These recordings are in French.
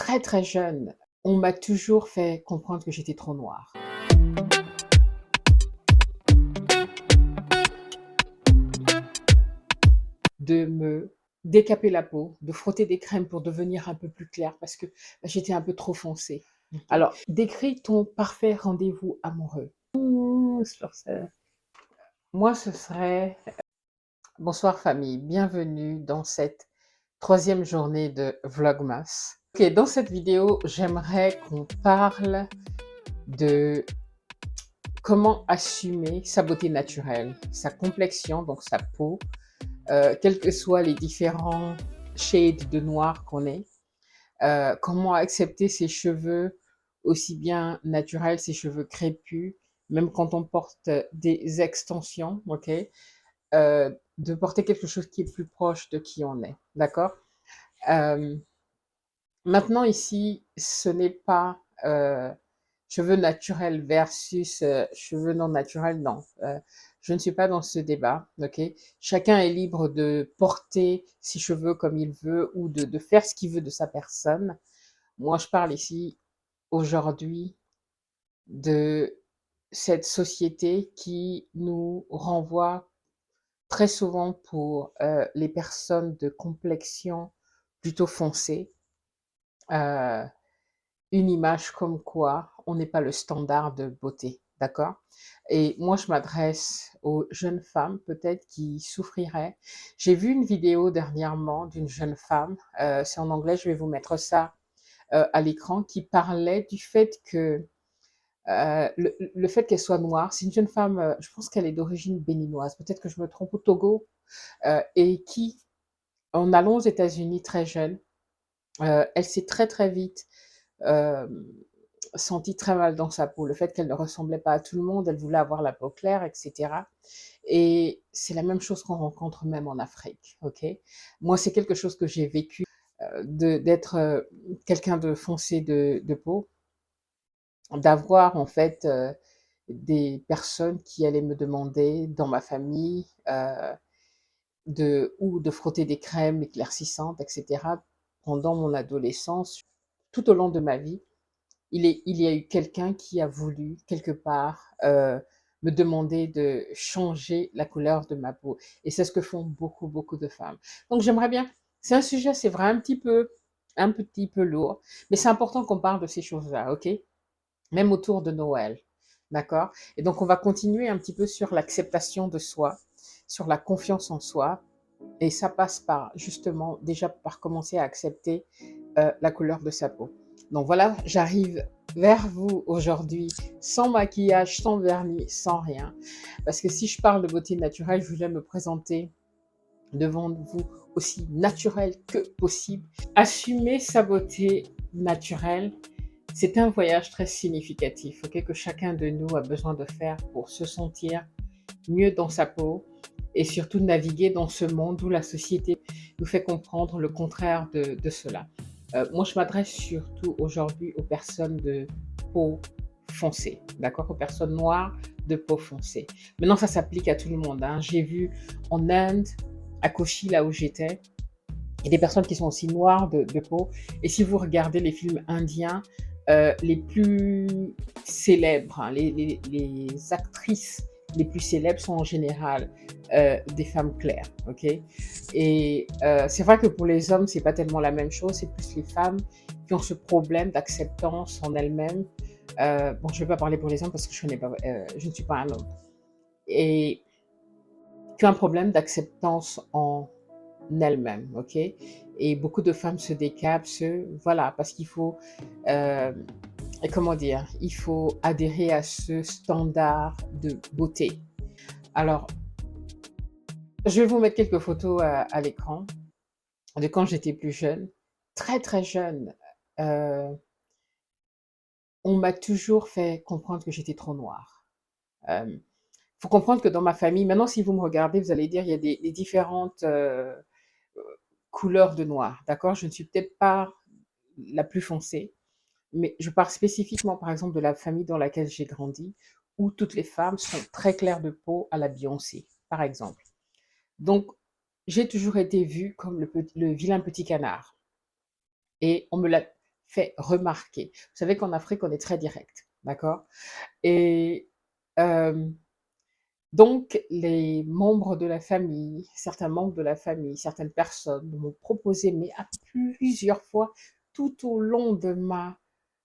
Très, très jeune, on m'a toujours fait comprendre que j'étais trop noire. De me décaper la peau, de frotter des crèmes pour devenir un peu plus claire parce que, j'étais un peu trop foncée. OK. Alors, décris ton parfait rendez-vous amoureux. Sur ce moi, ce serait bonsoir famille, bienvenue dans cette troisième journée de Vlogmas. OK, dans cette vidéo, j'aimerais qu'on parle de comment assumer sa beauté naturelle, sa complexion, donc sa peau, quels que soient les différents shades de noir qu'on ait. Comment accepter ses cheveux aussi bien naturels, ses cheveux crépus, même quand on porte des extensions, ok? De porter quelque chose qui est plus proche de qui on est, d'accord? Euh, Maintenant ici, ce n'est pas cheveux naturels versus cheveux non naturels, non. Je ne suis pas dans ce débat, ok? Chacun est libre de porter ses cheveux comme il veut ou de faire ce qu'il veut de sa personne. Moi, je parle ici aujourd'hui de cette société qui nous renvoie très souvent pour les personnes de complexion plutôt foncée, euh, une image comme quoi on n'est pas le standard de beauté, d'accord? Et moi, je m'adresse aux jeunes femmes peut-être qui souffriraient. J'ai vu une vidéo dernièrement d'une jeune femme, c'est en anglais, je vais vous mettre ça à l'écran, qui parlait du fait que le fait qu'elle soit noire, c'est une jeune femme, je pense qu'elle est d'origine béninoise, peut-être que je me trompe, au Togo, et qui, en allant aux États-Unis très jeune, elle s'est très très vite euh, sentie très mal dans sa peau. Le fait qu'elle ne ressemblait pas à tout le monde, elle voulait avoir la peau claire, etc. Et c'est la même chose qu'on rencontre même en Afrique, ok? Moi, c'est quelque chose que j'ai vécu, d'être quelqu'un de foncé de peau, d'avoir en fait des personnes qui allaient me demander dans ma famille de frotter des crèmes éclaircissantes, etc. Pendant mon adolescence, tout au long de ma vie, il y a eu quelqu'un qui a voulu, quelque part, me demander de changer la couleur de ma peau. Et c'est ce que font beaucoup, beaucoup de femmes. Donc j'aimerais bien, c'est un sujet, c'est vrai, un petit peu lourd, mais c'est important qu'on parle de ces choses-là, ok? Même autour de Noël, d'accord? Et donc on va continuer un petit peu sur l'acceptation de soi, sur la confiance en soi, et ça passe par, justement, déjà par commencer à accepter la couleur de sa peau. Donc voilà, j'arrive vers vous aujourd'hui sans maquillage, sans vernis, sans rien. Parce que si je parle de beauté naturelle, je voulais me présenter devant vous aussi naturelle que possible. Assumer sa beauté naturelle, c'est un voyage très significatif, ok, que chacun de nous a besoin de faire pour se sentir mieux dans sa peau et surtout naviguer dans ce monde où la société nous fait comprendre le contraire de cela. Moi, je m'adresse surtout aujourd'hui aux personnes de peau foncée, d'accord? Aux personnes noires de peau foncée. Maintenant, ça s'applique à tout le monde, hein. J'ai vu en Inde, à Kochi, là où j'étais, il y a des personnes qui sont aussi noires de peau. Et si vous regardez les films indiens, les plus célèbres, hein, les actrices les plus célèbres sont en général des femmes claires, ok? Et c'est vrai que pour les hommes, c'est pas tellement la même chose, c'est plus les femmes qui ont ce problème d'acceptance en elles-mêmes. Bon, je vais pas parler pour les hommes parce que je ne suis pas un homme. Et qui ont un problème d'acceptance en elles-mêmes, ok? Et beaucoup de femmes se décapent, voilà, parce qu'il faut, euh, comment dire, il faut adhérer à ce standard de beauté. Alors, je vais vous mettre quelques photos à l'écran de quand j'étais plus jeune, très très jeune. euh, on m'a toujours fait comprendre que j'étais trop noire. Il faut comprendre que dans ma famille, maintenant si vous me regardez, vous allez dire il y a des différentes couleurs de noir, d'accord? Je ne suis peut-être pas la plus foncée, mais je parle spécifiquement, par exemple, de la famille dans laquelle j'ai grandi, où toutes les femmes sont très claires de peau à la Beyoncé, par exemple. Donc, j'ai toujours été vue comme le vilain petit canard. Et on me l'a fait remarquer. Vous savez qu'en Afrique, on est très direct, d'accord? Et hem, donc les membres de la famille, certains membres de la famille, certaines personnes m'ont proposé, mais à plusieurs fois, tout au long de ma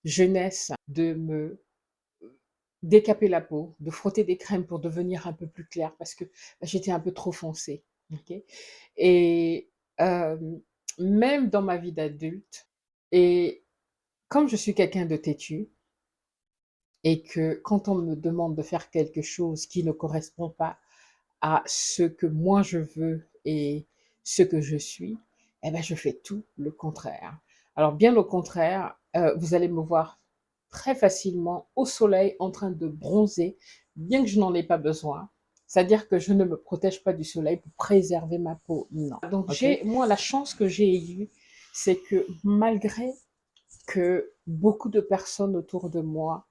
jeunesse, de me décaper la peau, de frotter des crèmes pour devenir un peu plus claire parce que, j'étais un peu trop foncée, OK? Et même dans ma vie d'adulte et comme je suis quelqu'un de têtu et que quand on me demande de faire quelque chose qui ne correspond pas à ce que moi je veux et ce que je suis, eh ben, je fais tout le contraire. Alors bien au contraire, vous allez me voir très facilement au soleil en train de bronzer, bien que je n'en ai pas besoin. C'est-à-dire que je ne me protège pas du soleil pour préserver ma peau, non. Donc OK. moi, la chance que j'ai eue, c'est que malgré que beaucoup de personnes autour de moi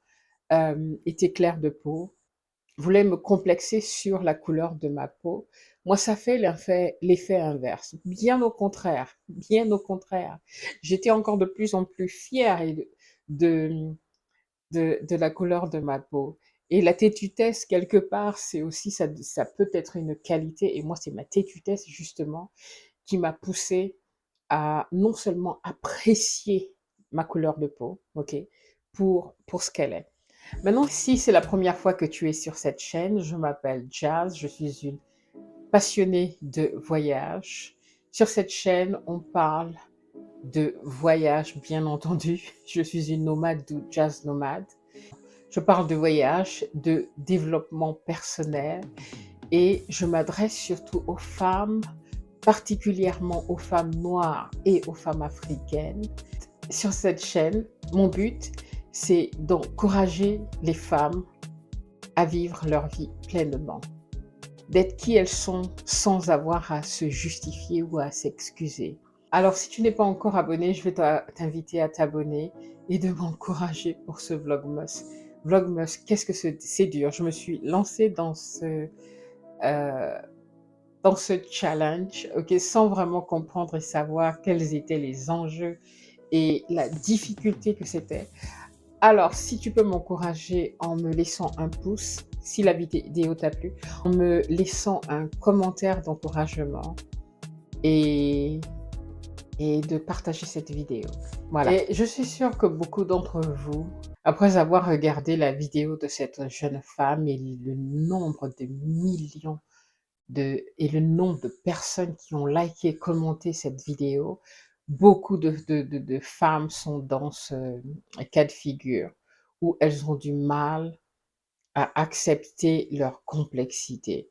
étaient claires de peau, voulait me complexer sur la couleur de ma peau. Moi, ça fait l'effet inverse. Bien au contraire, bien au contraire. J'étais encore de plus en plus fière de, de la couleur de ma peau. Et la têtutesse, quelque part, c'est aussi, ça peut être une qualité. Et moi, c'est ma têtutesse, justement, qui m'a poussée à non seulement apprécier ma couleur de peau, ok, pour ce qu'elle est. Maintenant, si c'est la première fois que tu es sur cette chaîne, je m'appelle Jazz, je suis une passionnée de voyage. Sur cette chaîne, on parle de voyage, bien entendu. Je suis une nomade ou jazz nomade. Je parle de voyage, de développement personnel et je m'adresse surtout aux femmes, particulièrement aux femmes noires et aux femmes africaines. Sur cette chaîne, mon but, c'est d'encourager les femmes à vivre leur vie pleinement, d'être qui elles sont sans avoir à se justifier ou à s'excuser. Alors, si tu n'es pas encore abonné, je vais t'inviter à t'abonner et de m'encourager pour ce Vlogmas. Vlogmas, qu'est-ce que c'est dur. Je me suis lancée euh, dans ce challenge, ok, sans vraiment comprendre et savoir quels étaient les enjeux et la difficulté que c'était. Alors, si tu peux m'encourager en me laissant un pouce, si la vidéo t'a plu, en me laissant un commentaire d'encouragement et, et de partager cette vidéo. Voilà. Et je suis sûre que beaucoup d'entre vous, après avoir regardé la vidéo de cette jeune femme et le nombre de millions et le nombre de personnes qui ont liké, commenté cette vidéo, beaucoup de femmes sont dans ce cas de figure où elles ont du mal à accepter leur complexité.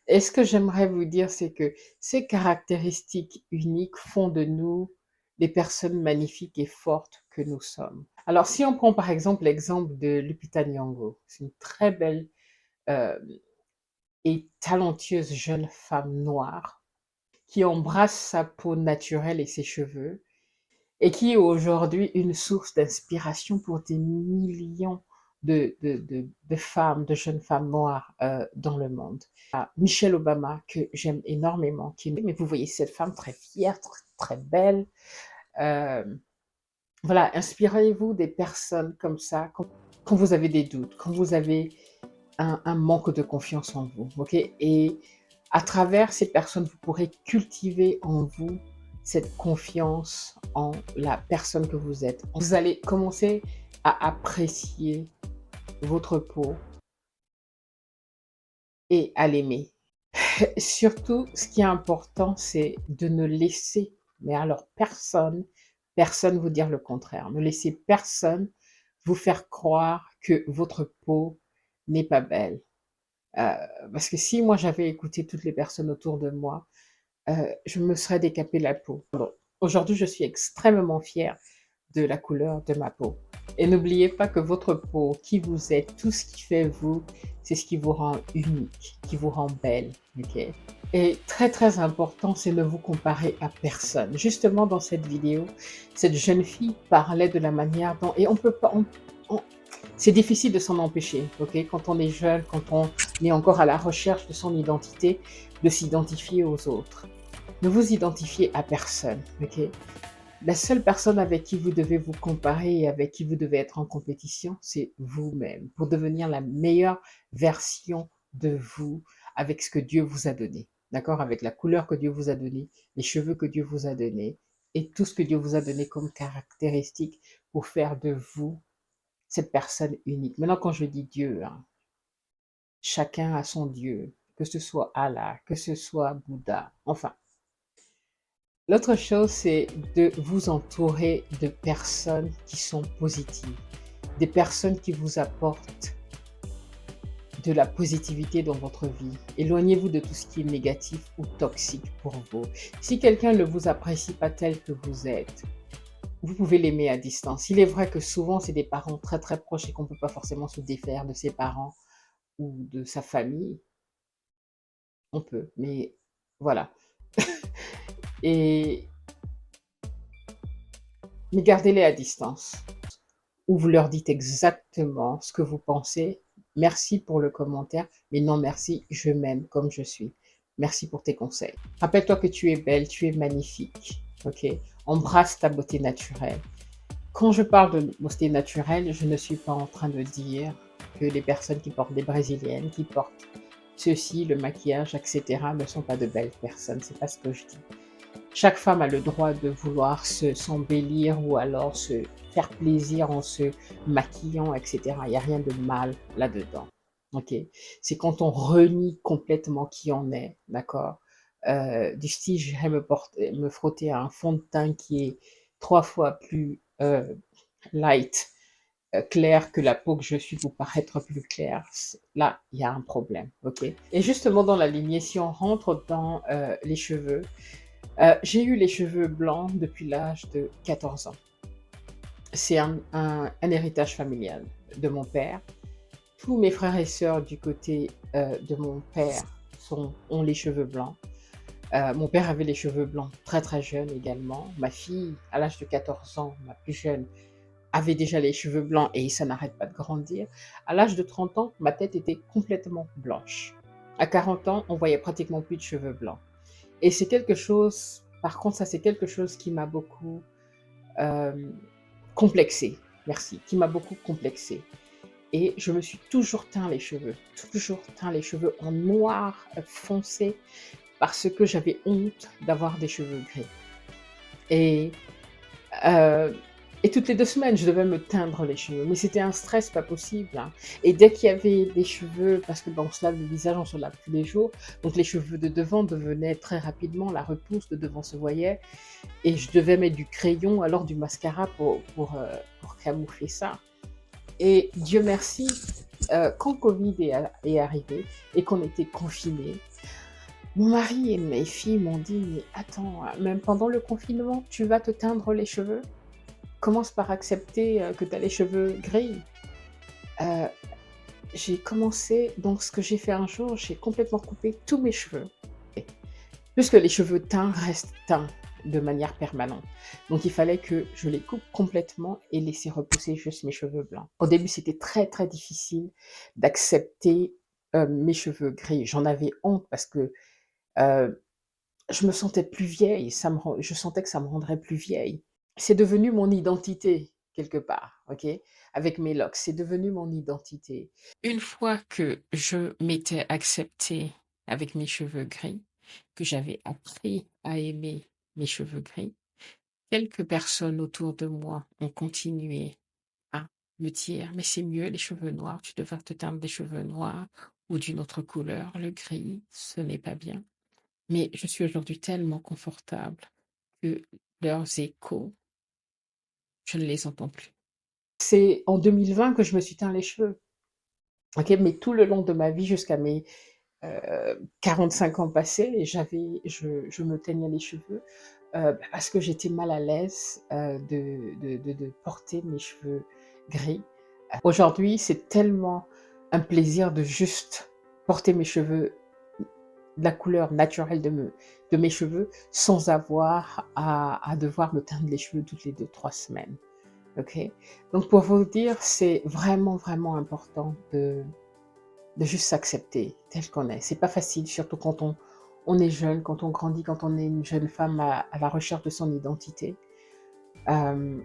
Et ce que j'aimerais vous dire, c'est que ces caractéristiques uniques font de nous des personnes magnifiques et fortes que nous sommes. Alors, si on prend par exemple l'exemple de Lupita Nyong'o, c'est une très belle euh, et talentueuse jeune femme noire qui embrasse sa peau naturelle et ses cheveux et qui est aujourd'hui une source d'inspiration pour des millions de femmes, de jeunes femmes noires dans le monde. Michelle Obama, que j'aime énormément, mais vous voyez cette femme très fière, très belle. Euh, voilà, inspirez-vous des personnes comme ça quand vous avez des doutes, quand vous avez un manque de confiance en vous, ok? Et à travers ces personnes, vous pourrez cultiver en vous cette confiance en la personne que vous êtes. Vous allez commencer à apprécier votre peau et à l'aimer. Surtout, ce qui est important, c'est de ne laisser, mais alors personne vous dire le contraire. Ne laissez personne vous faire croire que votre peau n'est pas belle. Euh, Parce que si moi j'avais écouté toutes les personnes autour de moi, je me serais décapé la peau. Bon, aujourd'hui, je suis extrêmement fière de la couleur de ma peau. Et n'oubliez pas que votre peau, qui vous êtes, tout ce qui fait vous, c'est ce qui vous rend unique, qui vous rend belle. Okay? Et très très important, c'est ne vous comparer à personne. Justement, dans cette vidéo, cette jeune fille parlait de la manière dont, et on peut pas, c'est difficile de s'en empêcher, ok? Quand on est jeune, quand on est encore à la recherche de son identité, de s'identifier aux autres. Ne vous identifiez à personne, ok? La seule personne avec qui vous devez vous comparer et avec qui vous devez être en compétition, c'est vous-même, pour devenir la meilleure version de vous avec ce que Dieu vous a donné. D'accord? Avec la couleur que Dieu vous a donnée, les cheveux que Dieu vous a donnés et tout ce que Dieu vous a donné comme caractéristique pour faire de vous cette personne unique. Maintenant, quand je dis Dieu, hein, chacun a son Dieu, que ce soit Allah, que ce soit Bouddha, enfin. L'autre chose, c'est de vous entourer de personnes qui sont positives, des personnes qui vous apportent de la positivité dans votre vie. Éloignez-vous de tout ce qui est négatif ou toxique pour vous. Si quelqu'un ne vous apprécie pas tel que vous êtes, vous pouvez l'aimer à distance. Il est vrai que souvent, c'est des parents très très proches et qu'on ne peut pas forcément se défaire de ses parents ou de sa famille. On peut, mais voilà. Et mais gardez-les à distance. Où vous leur dites exactement ce que vous pensez. Merci pour le commentaire, mais non merci, je m'aime comme je suis. Merci pour tes conseils. Rappelle-toi que tu es belle, tu es magnifique. Ok? Embrasse ta beauté naturelle. Quand je parle de beauté naturelle, je ne suis pas en train de dire que les personnes qui portent des brésiliennes, qui portent ceci, le maquillage, etc., ne sont pas de belles personnes. C'est pas ce que je dis. Chaque femme a le droit de vouloir s'embellir ou alors se faire plaisir en se maquillant, etc. Il n'y a rien de mal là-dedans. Ok? C'est quand on renie complètement qui on est, d'accord? Du style, j'irais me frotter à un fond de teint qui est 3 fois plus light, clair que la peau que je suis pour paraître plus claire. Là, il y a un problème, ok? Et justement, dans la lignée, si on rentre dans les cheveux, j'ai eu les cheveux blancs depuis l'âge de 14 ans. C'est un héritage familial de mon père. Tous mes frères et sœurs du côté de mon père ont les cheveux blancs. Mon père avait les cheveux blancs très très jeune également. Ma fille, à l'âge de 14 ans, ma plus jeune, avait déjà les cheveux blancs et ça n'arrête pas de grandir. À l'âge de 30 ans, ma tête était complètement blanche. À 40 ans, on voyait pratiquement plus de cheveux blancs. Et c'est quelque chose, par contre, ça c'est quelque chose qui m'a beaucoup euh, complexé, merci, qui m'a beaucoup complexé. Et je me suis toujours teint les cheveux en noir foncé parce que j'avais honte d'avoir des cheveux gris. Et euh, et toutes les 2 semaines, je devais me teindre les cheveux, mais c'était un stress pas possible, hein. Et dès qu'il y avait des cheveux, parce que, bah, on se lave le visage, on se lave tous les jours, donc les cheveux de devant devenaient très rapidement, la repousse de devant se voyait et je devais mettre du crayon, alors du mascara pour camoufler ça. Et Dieu merci, quand Covid est arrivé et qu'on était confinés, mon mari et mes filles m'ont dit: «Mais attends, même pendant le confinement, tu vas te teindre les cheveux? Commence par accepter que tu as les cheveux gris.» Euh, j'ai commencé, donc ce que j'ai fait un jour, j'ai complètement coupé tous mes cheveux. Puisque les cheveux teints restent teints de manière permanente. Donc il fallait que je les coupe complètement et laisser repousser juste mes cheveux blancs. Au début, c'était très très difficile d'accepter mes cheveux gris. J'en avais honte parce que euh, je me sentais plus vieille, je sentais que ça me rendrait plus vieille. C'est devenu mon identité quelque part, ok? Avec mes locks, c'est devenu mon identité. Une fois que je m'étais acceptée avec mes cheveux gris, que j'avais appris à aimer mes cheveux gris, quelques personnes autour de moi ont continué à me dire: «Mais c'est mieux les cheveux noirs, tu devrais te teindre des cheveux noirs ou d'une autre couleur, le gris, ce n'est pas bien.» Mais je suis aujourd'hui tellement confortable que leurs échos, je ne les entends plus. C'est en 2020 que je me suis teint les cheveux. Ok, mais tout le long de ma vie, jusqu'à mes 45 ans passés, je me teignais les cheveux parce que j'étais mal à l'aise de porter mes cheveux gris. Aujourd'hui, c'est tellement un plaisir de juste porter mes cheveux de la couleur naturelle de mes cheveux sans avoir à devoir me teindre les cheveux toutes les 2, 3 semaines. Ok? Donc pour vous dire, c'est vraiment, vraiment important de juste s'accepter tel qu'on est. C'est pas facile, surtout quand on est jeune, quand on grandit, quand on est une jeune femme à la recherche de son identité. Hem,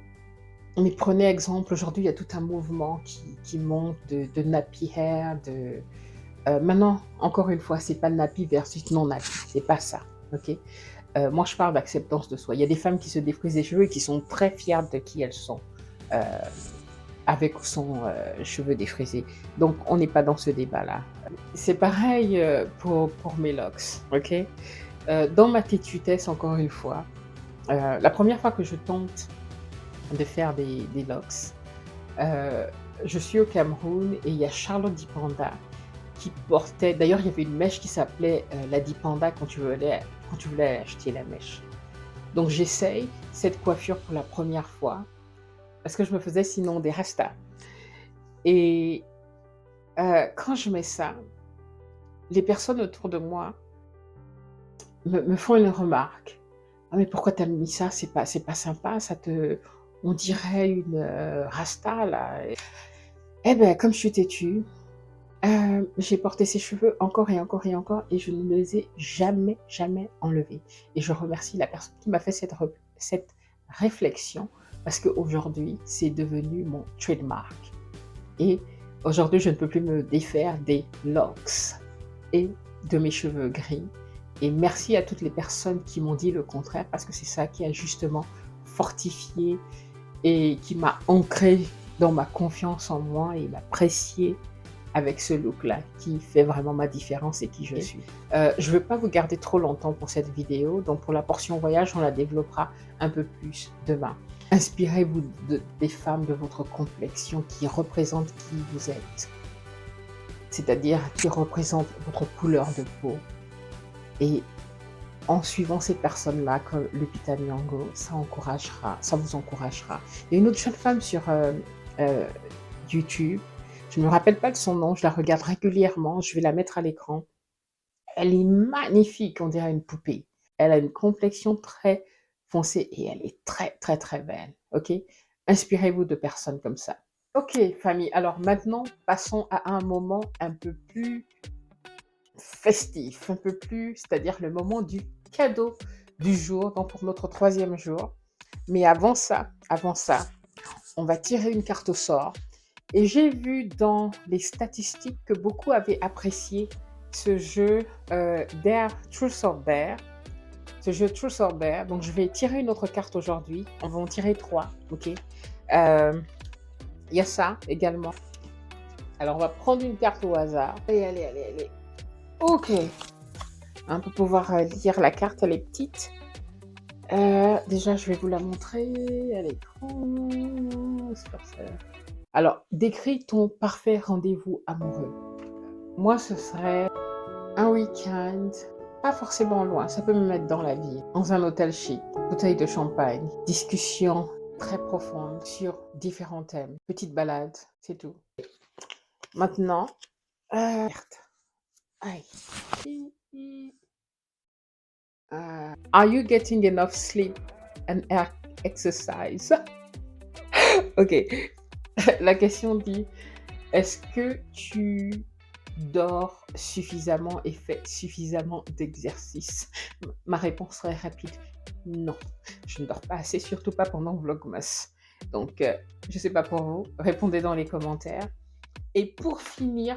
mais prenez exemple, aujourd'hui, il y a tout un mouvement qui monte de nappy hair, maintenant, encore une fois, c'est pas nappy versus non nappy, c'est pas ça, OK? Moi, je parle d'acceptance de soi. Il y a des femmes qui se défrisent les cheveux et qui sont très fières de qui elles sont, heu, avec ou sans, cheveux défrisés. Donc on n'est pas dans ce débat-là. C'est pareil, pour mes locks, OK? Dans ma tétutesse, encore une fois, la première fois que je tente de faire des locks, heu, je suis au Cameroun et il y a Charlotte Dipanda qui portait, d'ailleurs, il y avait une mèche qui s'appelait, la Dipanda quand tu voulais acheter la mèche. Donc j'essaye cette coiffure pour la première fois parce que je me faisais sinon des rastas et quand je mets ça, les personnes autour de moi me font une remarque: «Ah mais pourquoi tu as mis ça? C'est pas sympa, ça te on dirait une, rasta là». Eh beh, comme je suis têtue, j'ai porté ces cheveux encore et encore et encore et je ne les ai jamais, jamais enlevés et je remercie la personne qui m'a fait cette réflexion parce qu'aujourd'hui, c'est devenu mon trademark et aujourd'hui, je ne peux plus me défaire des locks et de mes cheveux gris et merci à toutes les personnes qui m'ont dit le contraire parce que c'est ça qui a justement fortifié et qui m'a ancré dans ma confiance en moi et m'apprécier avec ce look-là qui fait vraiment ma différence et qui je suis. Je ne veux pas vous garder trop longtemps pour cette vidéo, donc pour la portion voyage, on la développera un peu plus demain. Inspirez-vous des femmes de votre complexion qui représentent qui vous êtes, c'est-à-dire qui représentent votre couleur de peau. Et en suivant ces personnes-là, comme Lupita Nyong'o, ça vous encouragera. Il y a une autre jeune femme sur euh, YouTube. Je ne me rappelle pas de son nom, je la regarde régulièrement, je vais la mettre à l'écran. Elle est magnifique, on dirait une poupée. Elle a une complexion très foncée et elle est très, très, très belle, OK? Inspirez-vous de personnes comme ça. OK, famille, alors maintenant, passons à un moment un peu plus festif, un peu plus, c'est-à-dire le moment du cadeau du jour, donc pour notre 3e jour. Mais avant ça, on va tirer une carte au sort. Et j'ai vu dans les statistiques que beaucoup avaient apprécié ce jeu Dare Truth or Dare. Ce jeu Truth or Dare. Donc je vais tirer une autre carte aujourd'hui. On va en tirer 3, ok? Il y a ça également. Alors on va prendre une carte au hasard. Allez, allez, allez, allez. Ok. Hein, pour pouvoir lire la carte, elle est petite. Déjà, je vais vous la montrer à l'écran. C'est pas ça. Alors, décris ton parfait rendez-vous amoureux. Moi, ce serait un week-end, pas forcément loin, ça peut me mettre dans la ville, dans un hôtel chic, bouteille de champagne, discussion très profonde sur différents thèmes, petite balade, c'est tout. Maintenant, carte. Aïe. Are you getting enough sleep and exercise? Ok. La question dit, est-ce que tu dors suffisamment et fais suffisamment d'exercice? Ma réponse serait rapide, non. Je ne dors pas assez, surtout pas pendant Vlogmas. Donc, je ne sais pas pour vous, répondez dans les commentaires. Et pour finir,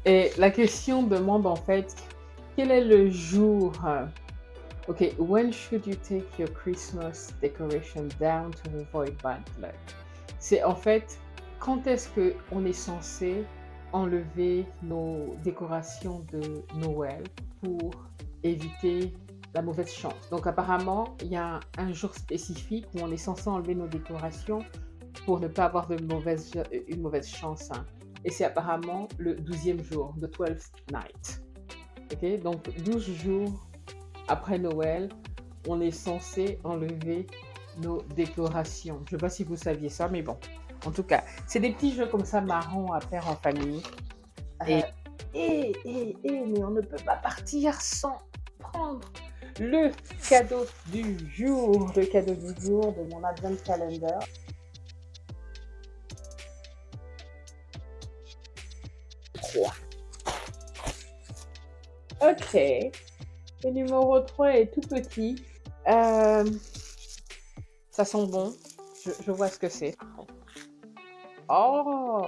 et la question demande en fait, quel est le jour Ok, when should you take your Christmas decoration down to avoid bad luck? C'est en fait, quand est-ce qu'on est censé enlever nos décorations de Noël pour éviter la mauvaise chance? Donc apparemment, il y a un jour spécifique où on est censé enlever nos décorations pour ne pas avoir une mauvaise chance, hein. Et c'est apparemment le 12e jour, the 12th night. Ok, donc 12 jours après Noël, on est censé enlever nos décorations. Je ne sais pas si vous saviez ça, mais bon. En tout cas, c'est des petits jeux comme ça marrants à faire en famille. Mais on ne peut pas partir sans prendre le cadeau du jour. Le cadeau du jour de mon Advent Calendar. Ok. Le numéro 3 est tout petit. Hem, Ça sent bon. Je vois ce que c'est. Oh!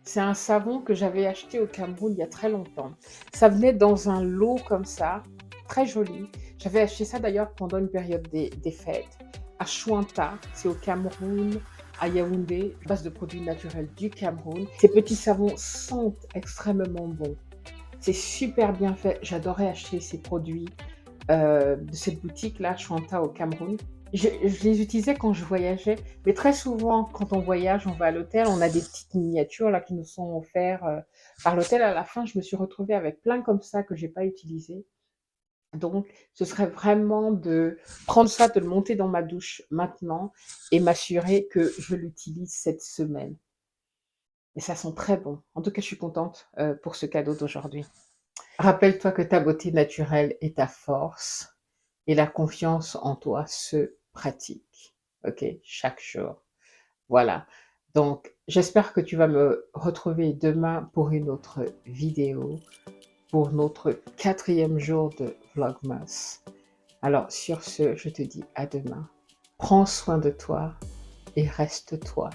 C'est un savon que j'avais acheté au Cameroun il y a très longtemps. Ça venait dans un lot comme ça, très joli. J'avais acheté ça d'ailleurs pendant une période des fêtes, à Chouanta, c'est au Cameroun, à Yaoundé, base de produits naturels du Cameroun. Ces petits savons sentent extrêmement bon. C'est super bien fait. J'adorais acheter ces produits, de cette boutique-là, Chouanta au Cameroun. Je les utilisais quand je voyageais, mais très souvent quand on voyage, on va à l'hôtel, on a des petites miniatures là qui nous sont offerts, par l'hôtel. À la fin, je me suis retrouvée avec plein comme ça que j'ai pas utilisés. Donc ce serait vraiment de prendre ça, de le monter dans ma douche maintenant et m'assurer que je l'utilise cette semaine et ça sent très bon. En tout cas, je suis contente, pour ce cadeau d'aujourd'hui. Rappelle-toi que ta beauté naturelle est ta force et la confiance en toi se pratique, OK? Chaque jour. Voilà. Donc j'espère que tu vas me retrouver demain pour une autre vidéo, pour notre 4e jour de Vlogmas. Alors sur ce, je te dis à demain. Prends soin de toi et reste toi.